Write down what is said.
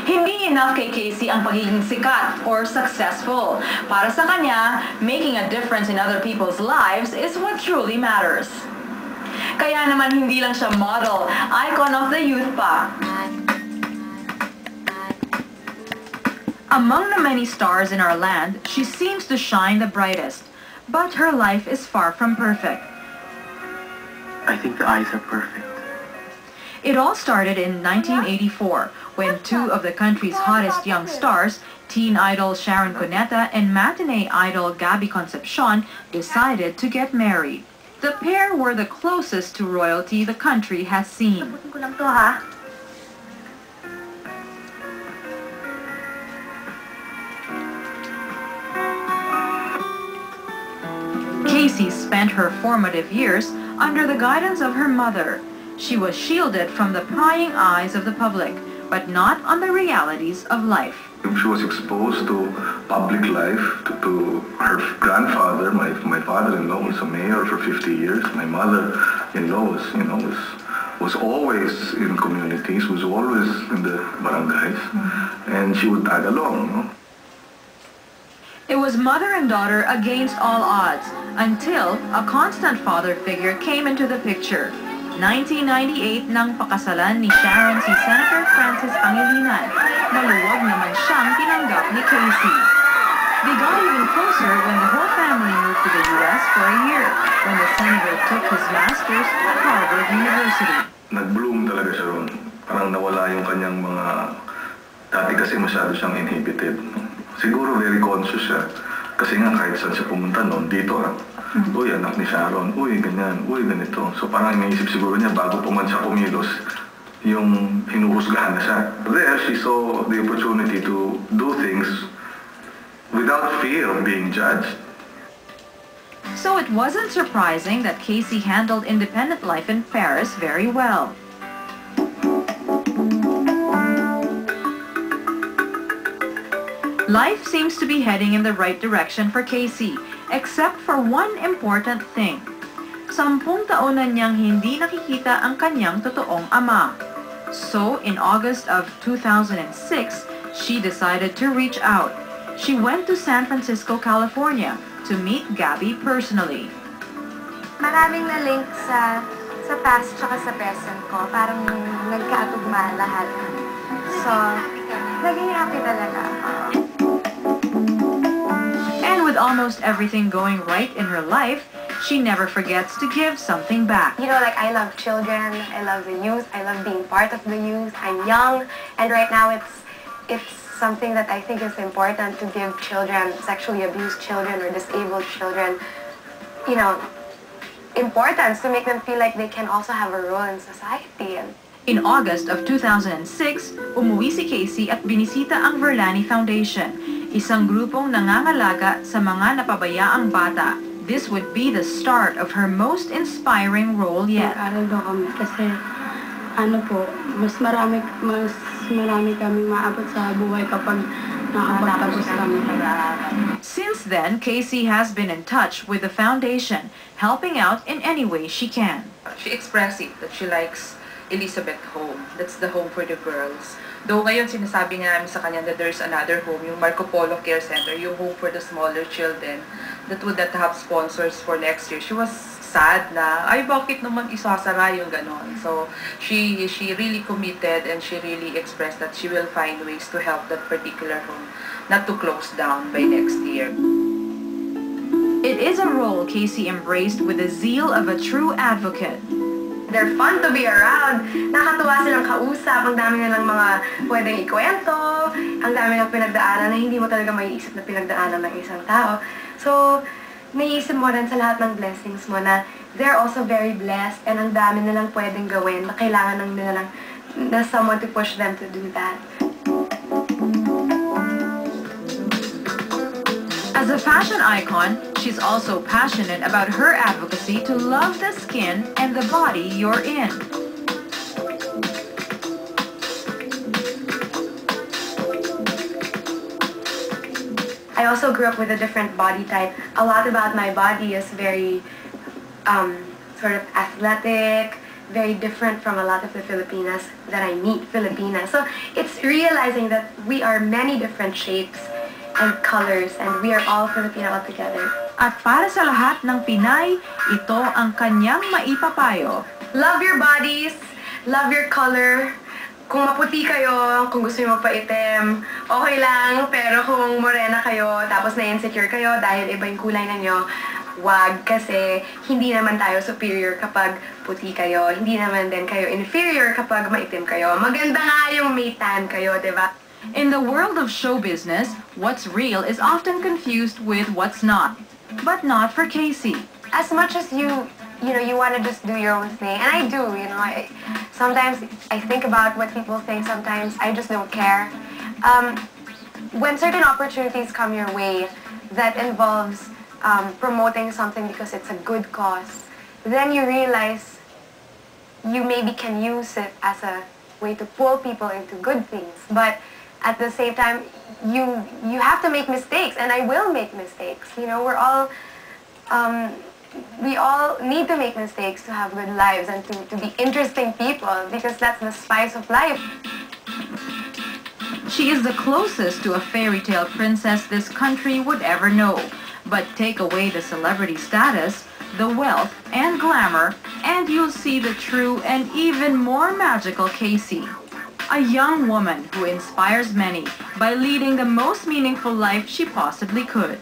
Hindi enough kay Casey ang pagiging sikat or successful. Para sa kanya, making a difference in other people's lives is what truly matters. Kaya naman hindi lang siya model, icon of the youth pa. Among the many stars in our land, she seems to shine the brightest. But her life is far from perfect. I think the eyes are perfect. It all started in 1984, when two of the country's hottest young stars, teen idol Sharon Cuneta and matinee idol Gabby Concepcion, decided to get married. The pair were the closest to royalty the country has seen. Casey spent her formative years under the guidance of her mother. She was shielded from the prying eyes of the public, but not on the realities of life. She was exposed to public life, to her grandfather. My father-in-law was a mayor for 50 years. My mother-in-law was always in communities, was always in the barangays, and she would tag along. It was mother and daughter against all odds, until a constant father figure came into the picture. 1998 nang pakasalan ni Sharon si Senator Francis Pangilinan. Maluwag naman siyang tinanggap ni Casey. They got even closer when the whole family moved to the U.S. for a year, when the senator took his master's at Harvard University. Nag-bloom talaga siya ron. Parang nawala yung kanyang mga... Dati kasi masyado siyang inhibited. Siguro very conscious siya. Kasi nga kahit saan siya pumunta noon, dito uy, anak ni Sharon, uy, ganyan, uy, ganito. So parang naisip siguro niya bago puman siya kumilos, yung hinuhusgahan na siya. There, she saw the opportunity to do things without fear of being judged. So it wasn't surprising that Casey handled independent life in Paris very well. Life seems to be heading in the right direction for Casey, except for one important thing. 10 taon na niyang hindi nakikita ang kanyang totoong ama. So, in August of 2006, she decided to reach out. She went to San Francisco, California, to meet Gabby personally. Maraming na-link sa past tsaka sa present ko. Parang nagkatugma lahat. So, naging happy talaga ako. And with almost everything going right in her life, she never forgets to give something back. You know, like, I love children, I love the youth, I love being part of the youth. I'm young, and right now it's something that I think is important to give children, sexually abused children or disabled children, you know, importance to make them feel like they can also have a role in society. In August of 2006, umuwi si Casey at binisita ang Verlani Foundation, isang grupong nangangalaga sa mga napabayaang bata. This would be the start of her most inspiring role yet. Mag-aral daw kami kasi mas marami kami maabot sa buhay kapag nakapagtapos kami. Since then, Casey has been in touch with the foundation, helping out in any way she can. She expressed it that she likes Elizabeth Home. That's the home for the girls. Though ngayon sinasabi nga namin sa kanya that there's another home, yung Marco Polo Care Center, yung home for the smaller children that would not have sponsors for next year. She was sad na, ay bakit naman isasara yung ganon. So she really committed and she really expressed that she will find ways to help that particular home not to close down by next year. It is a role Casey embraced with the zeal of a true advocate. They're fun to be around. Nakatuwa silang kausap. Ang dami nilang mga pwedeng ikwento. Ang dami ng pinagdaanan na hindi mo talaga maiisip na pinagdaanan ng isang tao. So, naiisip mo rin sa lahat ng blessings mo na they're also very blessed and ang dami nilang pwedeng gawin na kailangan ng nila na someone to push them to do that. As a fashion icon, she's also passionate about her advocacy to love the skin and the body you're in. I also grew up with a different body type. A lot about my body is very sort of athletic, very different from a lot of the Filipinas that I meet, Filipinas. So it's realizing that we are many different shapes and colors and we are all Filipino all together. At para sa lahat ng Pinay, ito ang kanyang maipapayo. Love your bodies, love your color. Kung maputi kayo, kung gusto nyo magpaitim, okay lang. Pero kung morena kayo, tapos na-insecure kayo dahil iba yung kulay ninyo, wag, kasi hindi naman tayo superior kapag puti kayo. Hindi naman din kayo inferior kapag maitim kayo. Maganda nga yung may tan kayo, diba? In the world of show business, what's real is often confused with what's not. But not for Casey. As much as you want to just do your own thing, and I do, sometimes I think about what people think, sometimes I just don't care. When certain opportunities come your way that involves promoting something because it's a good cause, then you realize you maybe can use it as a way to pull people into good things. But at the same time, you have to make mistakes, and I will make mistakes. We're all, we all need to make mistakes to have good lives and to be interesting people, because that's the spice of life. She is the closest to a fairy tale princess this country would ever know. But take away the celebrity status, the wealth and glamour, and you'll see the true and even more magical Casey. A young woman who inspires many by leading the most meaningful life she possibly could.